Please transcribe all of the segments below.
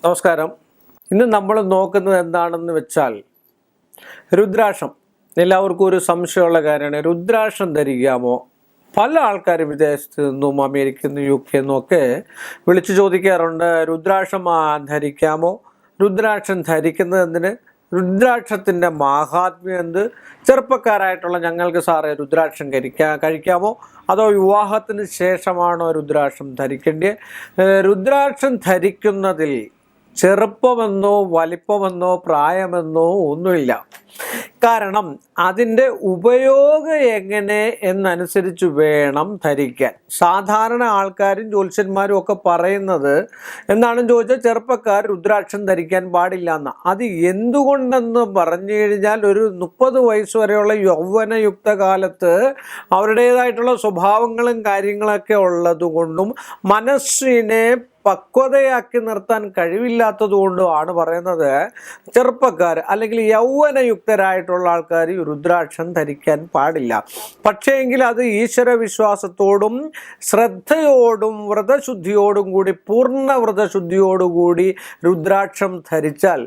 നമസ്കാരം. ഇന്ന് നമ്മൾ നോക്കുന്നത് എന്താണെന്ന് വെച്ചാൽ രുദ്രാക്ഷം. എല്ലാവർക്കും ഒരു സംശയമുള്ള കാര്യമാണ്, രുദ്രാക്ഷം ധരിക്കാമോ? പല ആൾക്കാരും വിദേശത്ത് നിന്നും അമേരിക്കയിൽ നിന്നും UK നിന്നും ഒക്കെ വിളിച്ചു ചോദിക്കാറുണ്ട്, രുദ്രാക്ഷം ധരിക്കാമോ? രുദ്രാക്ഷം ധരിക്കുന്നത് എന്തിന്? രുദ്രാക്ഷത്തിൻ്റെ മാഹാത്മ്യം എന്ത്? ചെറുപ്പക്കാരായിട്ടുള്ള ഞങ്ങൾക്ക് സാറേ രുദ്രാക്ഷം കഴിക്കാമോ? അതോ വിവാഹത്തിന് ശേഷമാണോ രുദ്രാക്ഷം ധരിക്കേണ്ടത്? രുദ്രാക്ഷം ധരിക്കുന്നതിൽ ചെറുപ്പമെന്നോ വലിപ്പമെന്നോ പ്രായമെന്നോ ഒന്നുമില്ല. കാരണം അതിൻ്റെ ഉപയോഗം എങ്ങനെ എന്നനുസരിച്ച് വേണം ധരിക്കാൻ. സാധാരണ ആൾക്കാരും ജ്യോത്സ്യന്മാരും ഒക്കെ പറയുന്നത് എന്താണെന്ന് ചോദിച്ചാൽ ചെറുപ്പക്കാർ രുദ്രാക്ഷം ധരിക്കാൻ പാടില്ല എന്ന്. അത് എന്തുകൊണ്ടെന്ന് പറഞ്ഞു കഴിഞ്ഞാൽ ഒരു 30 വയസ്സ് വരെയുള്ള യൗവനയുക്ത കാലത്ത് അവരുടേതായിട്ടുള്ള സ്വഭാവങ്ങളും കാര്യങ്ങളൊക്കെ ഉള്ളതുകൊണ്ടും മനസ്സിനെ പക്വതയാക്കി നിർത്താൻ കഴിവില്ലാത്തതുകൊണ്ടുമാണ് പറയുന്നത് ചെറുപ്പക്കാർ അല്ലെങ്കിൽ യൗവനയുക്തരായിട്ടുള്ള ആൾക്കാർ രുദ്രാക്ഷം ധരിക്കാൻ പാടില്ല. പക്ഷേങ്കിൽ അത് ഈശ്വര വിശ്വാസത്തോടും ശ്രദ്ധയോടും വ്രതശുദ്ധിയോടും കൂടി, പൂർണ്ണ വ്രതശുദ്ധിയോടുകൂടി രുദ്രാക്ഷം ധരിച്ചാൽ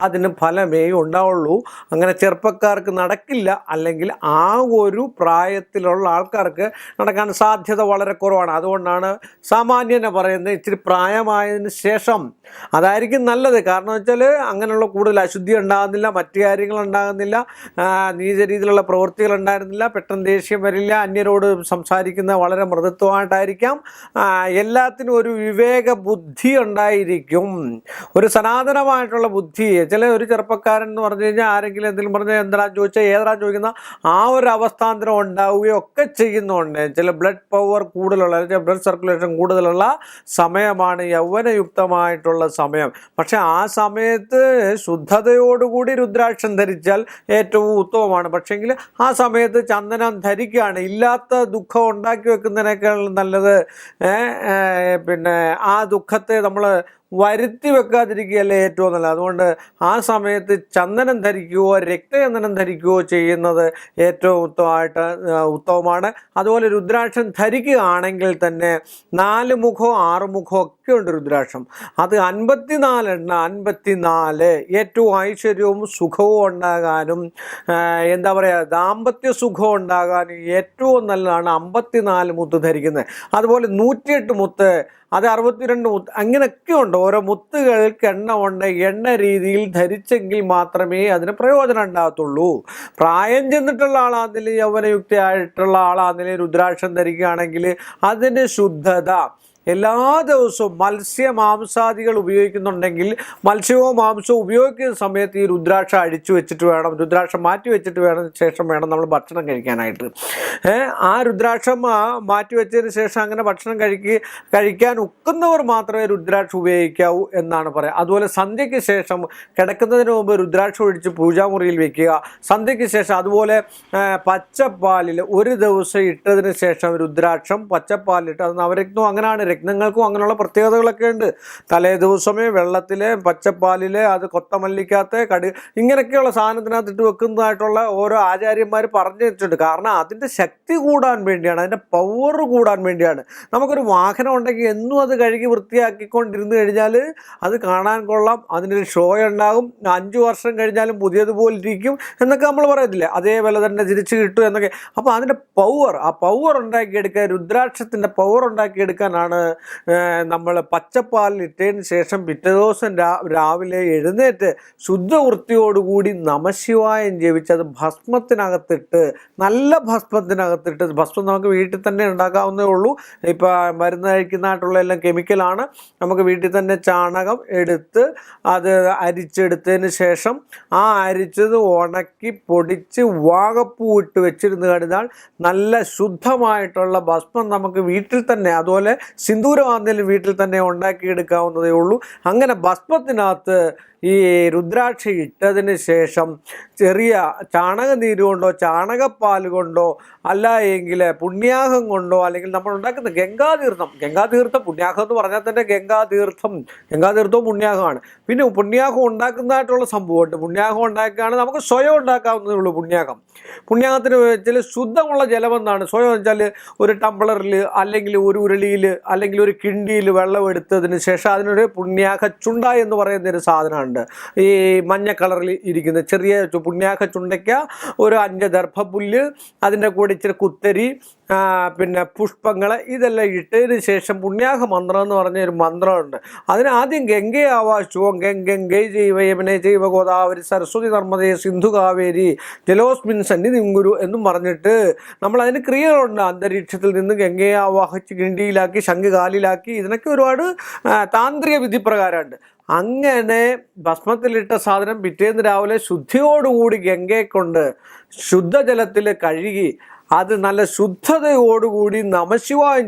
അതിന് ഫലമേ ഉണ്ടാവുള്ളൂ. അങ്ങനെ ചെറുപ്പക്കാർക്ക് നടക്കില്ല, അല്ലെങ്കിൽ ആ ഒരു പ്രായത്തിലുള്ള ആൾക്കാർക്ക് നടക്കാൻ സാധ്യത വളരെ കുറവാണ്. അതുകൊണ്ടാണ് സാമാന്യനെ പറയുന്നത് ഇച്ചിരി പ്രായമായതിന് ശേഷം അതായിരിക്കും നല്ലത്. കാരണം വെച്ചാൽ അങ്ങനെയുള്ള കൂടുതൽ അശുദ്ധി ഉണ്ടാകുന്നില്ല, മറ്റു കാര്യങ്ങൾ ഉണ്ടാകുന്നില്ല, നീച രീതിയിലുള്ള പ്രവൃത്തികൾ ഉണ്ടായിരുന്നില്ല, പെട്ടെന്ന് ദേഷ്യം വരില്ല, അന്യരോട് സംസാരിക്കുന്ന വളരെ മൃദുത്വമായിട്ടായിരിക്കാം, എല്ലാത്തിനും ഒരു വിവേക ബുദ്ധി ഉണ്ടായിരിക്കും, ഒരു സനാതനമായിട്ടുള്ള ബുദ്ധി. ചില ഒരു ചെറുപ്പക്കാരൻ എന്ന് പറഞ്ഞു കഴിഞ്ഞാൽ ആരെങ്കിലും എന്തെങ്കിലും പറഞ്ഞാൽ എന്താണെന്ന് ചോദിച്ചാൽ ഏതാണെന്ന് ചോദിക്കുന്ന ആ ഒരു അവസ്ഥാന്തരം ഉണ്ടാവുകയും ഒക്കെ ചെയ്യുന്നുണ്ട്. ചില ബ്ലഡ് പവർ കൂടുതലുള്ള, ബ്ലഡ് സർക്കുലേഷൻ കൂടുതലുള്ള സമയമാണ് യൗവനയുക്തമായിട്ടുള്ള സമയം. പക്ഷെ ആ സമയത്ത് ശുദ്ധതയോടുകൂടി രുദ്രാക്ഷം ധരിച്ചാൽ ഏറ്റവും ഉത്തമമാണ്. പക്ഷെങ്കിൽ ആ സമയത്ത് ചന്ദനം ധരിക്കുകയാണ്, ഇല്ലാത്ത ദുഃഖം ഉണ്ടാക്കി വെക്കുന്നതിനേക്കാൾ നല്ലത് ആ ദുഃഖത്തെ നമ്മൾ വരുത്തി വെക്കാതിരിക്കുകയല്ലേ ഏറ്റവും നല്ലത്. അതുകൊണ്ട് ആ സമയത്ത് ചന്ദനം ധരിക്കുകയോ രക്തചന്ദനം ധരിക്കുകയോ ചെയ്യുന്നത് ഏറ്റവും ഉത്തമമാണ്. അതുപോലെ രുദ്രാക്ഷം ധരിക്കുകയാണെങ്കിൽ തന്നെ 4 മുഖവും 6 മുഖവും ഒക്കെ ഉണ്ട് രുദ്രാക്ഷം. അത് 54 എണ്ണ, 54 ഏറ്റവും ഐശ്വര്യവും സുഖവും ഉണ്ടാകാനും എന്താ പറയുക, ദാമ്പത്യ സുഖം ഉണ്ടാകാനും ഏറ്റവും നല്ലതാണ് 54 മുത്ത് ധരിക്കുന്നത്. അതുപോലെ 108 മുത്ത്, അത് 62 മുത്ത്, അങ്ങനെയൊക്കെ ഉണ്ട്. ഓരോ മുത്തുകൾക്ക് എണ്ണമുണ്ട്. എണ്ണ രീതിയിൽ ധരിച്ചെങ്കിൽ മാത്രമേ അതിന് പ്രയോജനം ഉണ്ടാകത്തുള്ളൂ. പ്രായം ചെന്നിട്ടുള്ള ആളാണെങ്കിലും യൗവനയുക്തയായിട്ടുള്ള ആളാണെങ്കിലും രുദ്രാക്ഷം ധരിക്കുകയാണെങ്കിൽ അതിൻ്റെ ശുദ്ധത എല്ലാ ദിവസവും മാംസാദികൾ ഉപയോഗിക്കുന്നുണ്ടെങ്കിൽ മത്സ്യമോ മാംസമോ ഉപയോഗിക്കുന്ന സമയത്ത് ഈ രുദ്രാക്ഷം അഴിച്ചു വെച്ചിട്ട് വേണം, രുദ്രാക്ഷം മാറ്റി വെച്ചിട്ട് ശേഷം വേണം നമ്മൾ ഭക്ഷണം കഴിക്കാനായിട്ട്. ആ രുദ്രാക്ഷം മാറ്റി വെച്ചതിന് ശേഷം അങ്ങനെ ഭക്ഷണം കഴിക്കാൻ ഒക്കുന്നവർ മാത്രമേ രുദ്രാക്ഷം ഉപയോഗിക്കാവൂ എന്നാണ് പറയുക. അതുപോലെ സന്ധ്യയ്ക്ക് ശേഷം കിടക്കുന്നതിന് മുമ്പ് രുദ്രാക്ഷം ഒഴിച്ച് പൂജാമുറിയിൽ വെക്കുക. സന്ധ്യയ്ക്ക് ശേഷം അതുപോലെ പച്ചപ്പാലിൽ ഒരു ദിവസം ഇട്ടതിന് ശേഷം രുദ്രാക്ഷം പച്ചപ്പാലിട്ട്, അത് നവരത്നം അങ്ങനെയാണ്, രത്നങ്ങൾക്കും അങ്ങനെയുള്ള പ്രത്യേകതകളൊക്കെ ഉണ്ട്. തലേ ദിവസമേ വെള്ളത്തിൽ പച്ചപ്പാലിൽ അത് കൊത്തമല്ലിക്കകത്ത് ഇങ്ങനെയൊക്കെയുള്ള സാധനത്തിനകത്തിട്ട് വെക്കുന്നതായിട്ടുള്ള ഓരോ ആചാര്യന്മാർ പറഞ്ഞു വെച്ചിട്ടുണ്ട്. കാരണം അതിൻ്റെ ശക്തി കൂടാൻ വേണ്ടിയാണ്, അതിൻ്റെ പവർ കൂടാൻ വേണ്ടിയാണ്. നമുക്കൊരു വാഹനം ഉണ്ടെങ്കിൽ എന്നും അത് കഴുകി വൃത്തിയാക്കിക്കൊണ്ടിരുന്ന് കഴിഞ്ഞാൽ അത് കാണാൻ കൊള്ളാം, അതിനൊരു ഷോ ഉണ്ടാകും, 5 വർഷം കഴിഞ്ഞാലും പുതിയതുപോലെ ഇരിക്കും എന്നൊക്കെ നമ്മൾ പറയത്തില്ലേ, അതേപോലെ തന്നെ തിരിച്ച് കിട്ടും എന്നൊക്കെ. അപ്പോൾ അതിൻ്റെ ആ പവർ ഉണ്ടാക്കിയെടുക്കാൻ, രുദ്രാക്ഷത്തിൻ്റെ പവർ ഉണ്ടാക്കിയെടുക്കാനാണ് നമ്മൾ പച്ചപ്പാലിൽ ഇട്ടതിന് ശേഷം പിറ്റേ ദിവസം രാവിലെ എഴുന്നേറ്റ് ശുദ്ധവൃത്തിയോടുകൂടി നമശിവായം ജപിച്ച് അത് ഭസ്മത്തിനകത്തിട്ട്, നല്ല ഭസ്മത്തിനകത്തിട്ട്, ഭസ്മം നമുക്ക് വീട്ടിൽ തന്നെ ഉണ്ടാക്കാവുന്നേ ഉള്ളൂ. ഇപ്പോൾ മരുന്ന് കഴിക്കുന്നതായിട്ടുള്ള എല്ലാം കെമിക്കലാണ്. നമുക്ക് വീട്ടിൽ തന്നെ ചാണകം എടുത്ത് അത് അരിച്ചെടുത്തതിന് ശേഷം ആ അരിച്ചത് ഉണക്കി പൊടിച്ച് വാകപ്പൂ ഇട്ട് വെച്ചിരുന്ന് കഴിഞ്ഞാൽ നല്ല ശുദ്ധമായിട്ടുള്ള ഭസ്മം നമുക്ക് വീട്ടിൽ തന്നെ, അതുപോലെ സിന്ദൂരമാണെങ്കിലും വീട്ടിൽ തന്നെ ഉണ്ടാക്കിയെടുക്കാവുന്നതേ ഉള്ളൂ. അങ്ങനെ ഭസ്മത്തിനകത്ത് ഈ രുദ്രാക്ഷ ഇട്ടതിന് ശേഷം ചെറിയ ചാണകനീര് കൊണ്ടോ ചാണകപ്പാൽ കൊണ്ടോ അല്ല എങ്കിൽ പുണ്യാഹം കൊണ്ടോ അല്ലെങ്കിൽ നമ്മൾ ഉണ്ടാക്കുന്ന ഗംഗാതീർത്ഥം പുണ്യാഹം എന്ന് പറഞ്ഞാൽ തന്നെ ഗംഗാതീർത്ഥവും പുണ്യാഹമാണ്. പിന്നെ പുണ്യാഹം ഉണ്ടാക്കുന്നതായിട്ടുള്ള സംഭവമുണ്ട്. പുണ്യാഹം ഉണ്ടാക്കുകയാണ് നമുക്ക് സ്വയം ഉണ്ടാക്കാവുന്നതേ ഉള്ളൂ. പുണ്യാഹത്തിന് വെച്ചാൽ ശുദ്ധമുള്ള ജലമെന്നാണ്. സ്വയം വെച്ചാൽ ഒരു ടംബ്ലറിൽ അല്ലെങ്കിൽ ഒരു ഉരുളിയിൽ അല്ലെങ്കിൽ ഒരു കിണ്ടിയിൽ വെള്ളം എടുത്തതിന് ശേഷം അതിനൊരു പുണ്യാഹ ചുണ്ട എന്ന് പറയുന്ന ഒരു സാധനമുണ്ട്. ഈ മഞ്ഞ കളറിൽ ഇരിക്കുന്ന ചെറിയ പുണ്യാഹ ചുണ്ടയ്ക്ക, ഒരു 5 ദർഭപ്പുല്ല്, അതിൻ്റെ കൂടെ ഇച്ചിരി കുത്തരി, പിന്നെ പുഷ്പങ്ങൾ, ഇതെല്ലാം ഇട്ടതിന് ശേഷം പുണ്യാഹ മന്ത്രം എന്ന് പറഞ്ഞ ഒരു മന്ത്രമുണ്ട്. അതിനാദ്യം ഗംഗേ ആവാശുവം ഗംഗേ ജൈവ യമുനേ ജൈവ ഗോദാവരി സരസ്വതി നർമ്മദേ സിന്ധു കാവേരി ജലോസ്മിൻ സന്നിധിം ഗുരു എന്നും പറഞ്ഞിട്ട് നമ്മൾ അതിന് ക്രിയകളുണ്ട്. അന്തരീക്ഷത്തിൽ നിന്ന് ഗംഗയെ ആവാഹിച്ച് കിണ്ടിയിലാക്കി ശംഖ് കാലിലാക്കി, ഇതിനൊക്കെ ഒരുപാട് താന്ത്രിക വിധിപ്രകാരമുണ്ട്. അങ്ങനെ ഭസ്മത്തിലിട്ട സാധനം പിറ്റേന്ന് രാവിലെ ശുദ്ധിയോടുകൂടി ഗംഗയെ കൊണ്ട് ശുദ്ധജലത്തിൽ കഴുകി അത് നല്ല ശുദ്ധതയോടുകൂടി നമശിവായം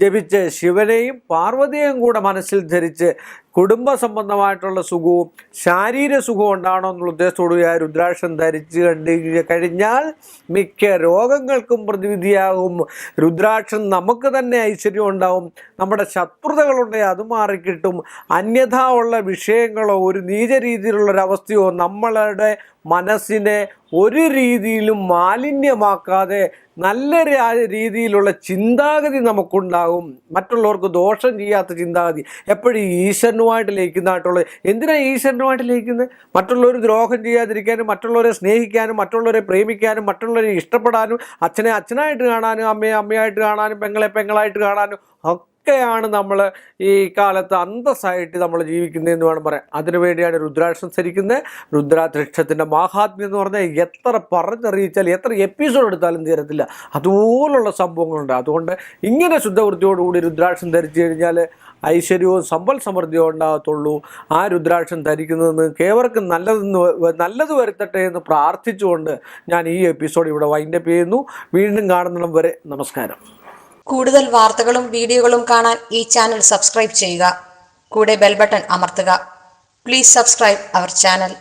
ജപിച്ച് ശിവനെയും പാർവതിയെയും കൂടെ മനസ്സിൽ ധരിച്ച് കുടുംബ സംബന്ധമായിട്ടുള്ള സുഖവും ശാരീരിക സുഖവും ഉണ്ടാകണം എന്നുള്ള ഉദ്ദേശത്തോടു ആ രുദ്രാക്ഷം ധരിച്ച് കഴിഞ്ഞാൽ മിക്ക രോഗങ്ങൾക്കും പ്രതിവിധിയാകും. രുദ്രാക്ഷം നമുക്ക് തന്നെ ഐശ്വര്യം ഉണ്ടാവും. നമ്മുടെ ശത്രുതകളുണ്ടെങ്കിൽ അത് മാറിക്കിട്ടും. അന്യഥാ ഉള്ള വിഷയങ്ങളോ ഒരു നീച രീതിയിലുള്ളൊരവസ്ഥയോ നമ്മളുടെ മനസ്സിനെ ഒരു രീതിയിലും മാലിന്യമാക്കാതെ നല്ല രീതിയിലുള്ള ചിന്താഗതി നമുക്കുണ്ടാകും. മറ്റുള്ളവർക്ക് ദോഷം ചെയ്യാത്ത ചിന്താഗതി, എപ്പോഴും ഈശ്വരനുമായിട്ട് ലയിക്കുന്നതായിട്ടുള്ളത്. എന്തിനാണ് ഈശ്വരനുമായിട്ട് ലയിക്കുന്നത്? മറ്റുള്ളവർ ദ്രോഹം ചെയ്യാതിരിക്കാനും, മറ്റുള്ളവരെ സ്നേഹിക്കാനും, മറ്റുള്ളവരെ പ്രേമിക്കാനും, മറ്റുള്ളവരെ ഇഷ്ടപ്പെടാനും, അച്ഛനെ അച്ഛനായിട്ട് കാണാനും, അമ്മയെ അമ്മയായിട്ട് കാണാനും, പെങ്ങളെ പെങ്ങളായിട്ട് കാണാനും ഒക്കെയാണ് നമ്മൾ ഈ കാലത്ത് അന്തസ്സായിട്ട് നമ്മൾ ജീവിക്കുന്നതെന്ന് വേണം പറയാം. അതിനുവേണ്ടിയാണ് രുദ്രാക്ഷം ധരിക്കുന്നത്. രുദ്രാക്ഷത്തിൻ്റെ മാഹാത്മ്യം എന്ന് പറഞ്ഞാൽ എത്ര പറഞ്ഞറിയിച്ചാൽ എത്ര എപ്പിസോഡ് എടുത്താലും തീരത്തില്ല. അതുപോലുള്ള സംഭവങ്ങളുണ്ട്. അതുകൊണ്ട് ഇങ്ങനെ ശുദ്ധവൃത്തിയോടുകൂടി രുദ്രാക്ഷം ധരിച്ചു കഴിഞ്ഞാൽ ഐശ്വര്യവും സമ്പൽ സമൃദ്ധിയും ഉണ്ടാകത്തുള്ളൂ. ആ രുദ്രാക്ഷം ധരിക്കുന്നതെന്ന് കേവർക്കും നല്ലത് വരുത്തട്ടെ എന്ന് പ്രാർത്ഥിച്ചുകൊണ്ട് ഞാൻ ഈ എപ്പിസോഡ് ഇവിടെ വൈൻഡപ്പ് ചെയ്യുന്നു. വീണ്ടും കാണുന്നിടം വരെ നമസ്കാരം. കൂടുതൽ വാർത്തകളും വീഡിയോകളും കാണാൻ ഈ ചാനൽ സബ്സ്ക്രൈബ് ചെയ്യുക. കൂടെ ബെൽ ബട്ടൺ അമർത്തുക. Please subscribe our channel.